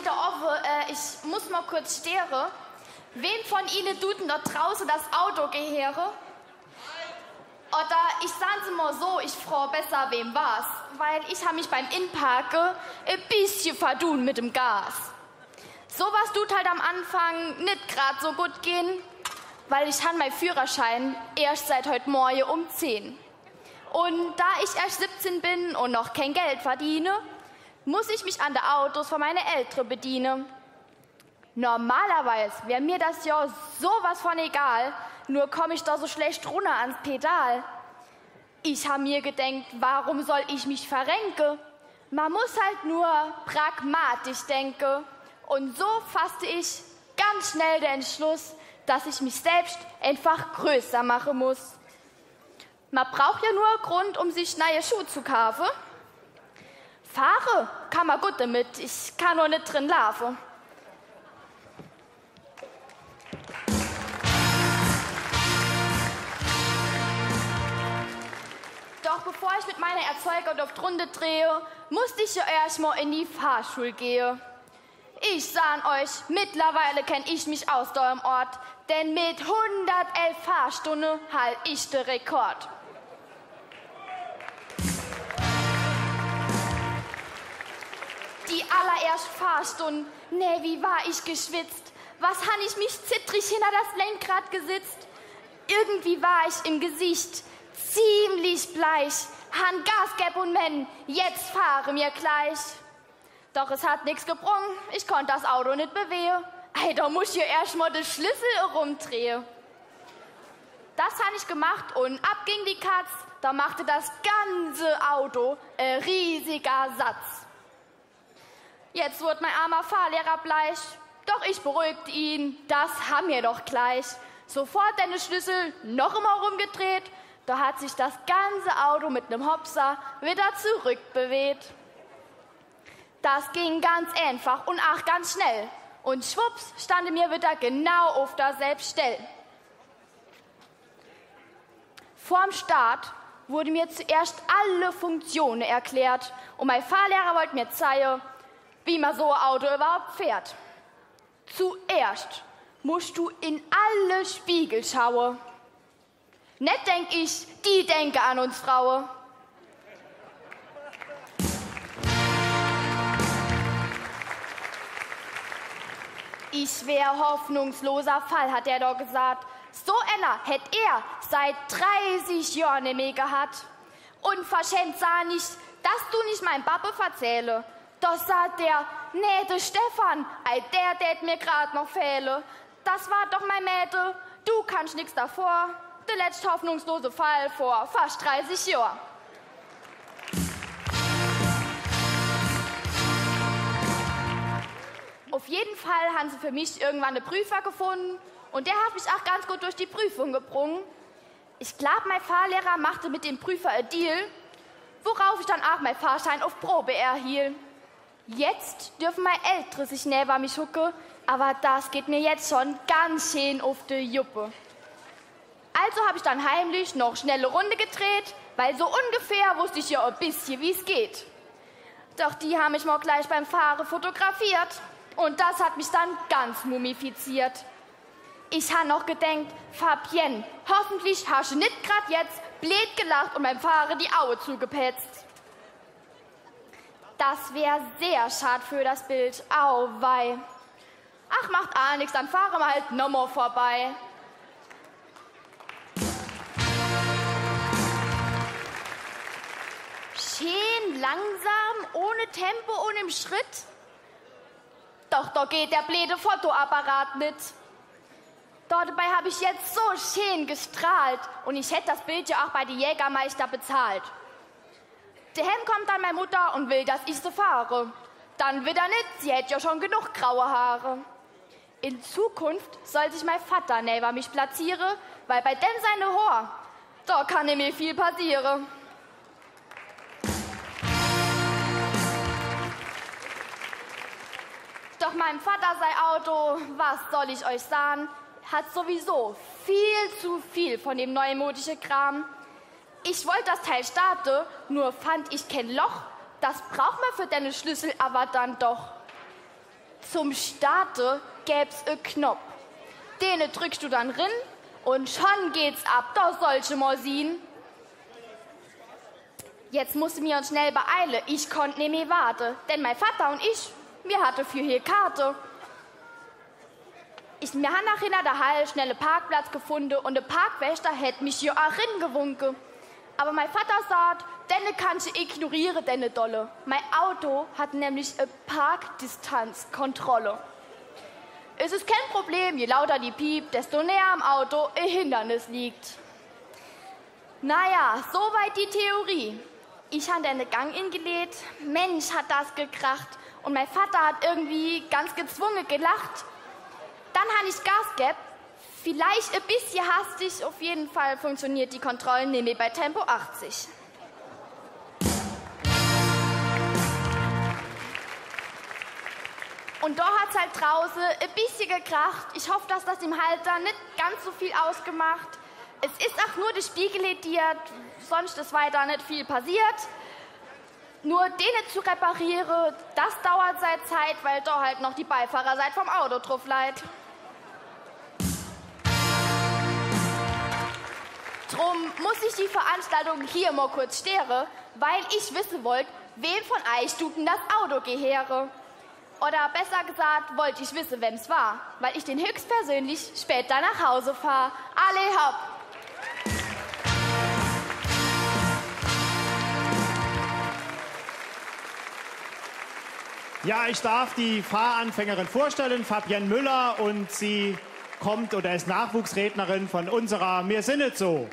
wieder offen. Ich muss mal kurz stehren. Wem von Ihnen tut denn da draußen das Auto gehöre? Oder ich sage mal so, ich frage besser, wem war's? Weil ich habe mich beim Inparken ein bisschen verdun mit dem Gas. Sowas tut halt am Anfang nicht gerade so gut gehen, weil ich habe meinen Führerschein erst seit heute Morgen um 10. Und da ich erst 17 bin und noch kein Geld verdiene, muss ich mich an den Autos von meinen Eltern bedienen. Normalerweise wäre mir das ja sowas von egal, nur komme ich da so schlecht runter ans Pedal. Ich habe mir gedacht, warum soll ich mich verrenken? Man muss halt nur pragmatisch denken. Und so fasste ich ganz schnell den Entschluss, dass ich mich selbst einfach größer machen muss. Man braucht ja nur einen Grund, um sich neue Schuhe zu kaufen. Fahren kann man gut damit, ich kann nur nicht drin laufen. Doch bevor ich mit meiner Erzeuger auf die Runde drehe, musste ich ja erstmal in die Fahrschule gehen. Ich sag euch, mittlerweile kenne ich mich aus da im Ort, denn mit 111 Fahrstunden halt ich den Rekord. Die allererste Fahrstunde, nee, wie war ich geschwitzt. Was han ich mich zittrig hinter das Lenkrad gesitzt. Irgendwie war ich im Gesicht ziemlich bleich. Han Gas geb und men, jetzt fahre mir gleich. Doch es hat nichts gebrungen, ich konnte das Auto nicht bewegen. Ey, da muss ich ja erst mal den Schlüssel rumdrehen. Das habe ich gemacht und ab ging die Katz. Da machte das ganze Auto ein riesiger Satz. Jetzt wurde mein armer Fahrlehrer bleich. Doch ich beruhigte ihn, das haben wir doch gleich. Sofort den Schlüssel noch einmal rumgedreht. Da hat sich das ganze Auto mit einem Hopser wieder zurückbewegt. Das ging ganz einfach und auch ganz schnell. Und schwupps stand mir wieder genau auf derselben Stelle. Vorm Start wurde mir zuerst alle Funktionen erklärt. Und mein Fahrlehrer wollte mir zeigen, wie man so ein Auto überhaupt fährt. Zuerst musst du in alle Spiegel schauen. Nicht denk ich, die denke an uns Frauen. Ich wär hoffnungsloser Fall, hat er doch gesagt. So einer hätt er seit 30 Jahren nicht mehr gehabt. Unverschämt sah nicht, dass du nicht mein Pappe verzähle. Da sagt der, nee, der Stefan, der tät mir grad noch fehle. Das war doch mein Mädel, du kannst nix davor. Der letzte hoffnungslose Fall vor fast 30 Jahren. Auf jeden Fall haben sie für mich irgendwann einen Prüfer gefunden und der hat mich auch ganz gut durch die Prüfung gebrungen. Ich glaube, mein Fahrlehrer machte mit dem Prüfer ein Deal, worauf ich dann auch meinen Fahrschein auf Probe erhielt. Jetzt dürfen meine Eltern sich neben mich hucken, aber das geht mir jetzt schon ganz schön auf die Juppe. Also habe ich dann heimlich noch schnelle Runde gedreht, weil so ungefähr wusste ich ja ein bisschen, wie es geht. Doch die haben mich mal gleich beim Fahren fotografiert und das hat mich dann ganz mumifiziert. Ich habe noch gedacht, Fabienne, hoffentlich hast du nicht grad jetzt blöd gelacht und beim Fahren die Aue zugepetzt. Das wäre sehr schade für das Bild. Auweih. Ach, macht auch nichts, dann fahren wir halt nochmal vorbei. Schön langsam, ohne Tempo und im Schritt. Doch da geht der blöde Fotoapparat nicht. Dabei habe ich jetzt so schön gestrahlt und ich hätte das Bild ja auch bei den Jägermeister bezahlt. Daheim kommt dann meine Mutter und will, dass ich sie fahre. Dann wieder nicht, sie hätte ja schon genug graue Haare. In Zukunft soll sich mein Vater neben mich platzieren, weil bei dem seine Haar, da kann mir viel passieren. Doch meinem Vater sein Auto, was soll ich euch sagen, hat sowieso viel zu viel von dem neumodischen Kram. Ich wollte das Teil starten, nur fand ich kein Loch. Das braucht man für deine Schlüssel aber dann doch. Zum Starten gäb's einen Knopf. Den drückst du dann rein und schon geht's ab. Da solche mal sehen. Jetzt musste mir uns schnell beeilen. Ich konnte nicht mehr warten. Denn mein Vater und ich, wir hatten für hier Karte. Wir haben nachher in der Halle schnell einen Parkplatz gefunden und der Parkwächter hätte mich hier auch gewunken. Aber mein Vater sagt, denne kann ich ignorieren, denne Dolle. Mein Auto hat nämlich eine Parkdistanzkontrolle. Es ist kein Problem, je lauter die piept, desto näher am Auto ein Hindernis liegt. Naja, soweit die Theorie. Ich habe den Gang ingelegt, Mensch, hat das gekracht. Und mein Vater hat irgendwie ganz gezwungen gelacht. Dann habe ich Gas gegeben. Vielleicht ein bisschen hastig, auf jeden Fall funktioniert die Kontrolle nämlich bei Tempo 80. Und da hat es halt draußen ein bisschen gekracht. Ich hoffe, dass das im Halter nicht ganz so viel ausgemacht. Es ist auch nur das Spiegel lediert, sonst ist weiter nicht viel passiert. Nur den zu reparieren, das dauert seine Zeit, weil da halt noch die Beifahrerseite vom Auto drauf leiht. Drum muss ich die Veranstaltung hier mal kurz stören, weil ich wissen wollte, wem von euch tut denn das Auto gehöre. Oder besser gesagt, wollte ich wissen, wem es war, weil ich den höchstpersönlich später nach Hause fahre. Alle hopp! Ja, ich darf die Fahranfängerin vorstellen, Fabienne Müller, und sie kommt oder ist Nachwuchsrednerin von unserer Mir sinnet so.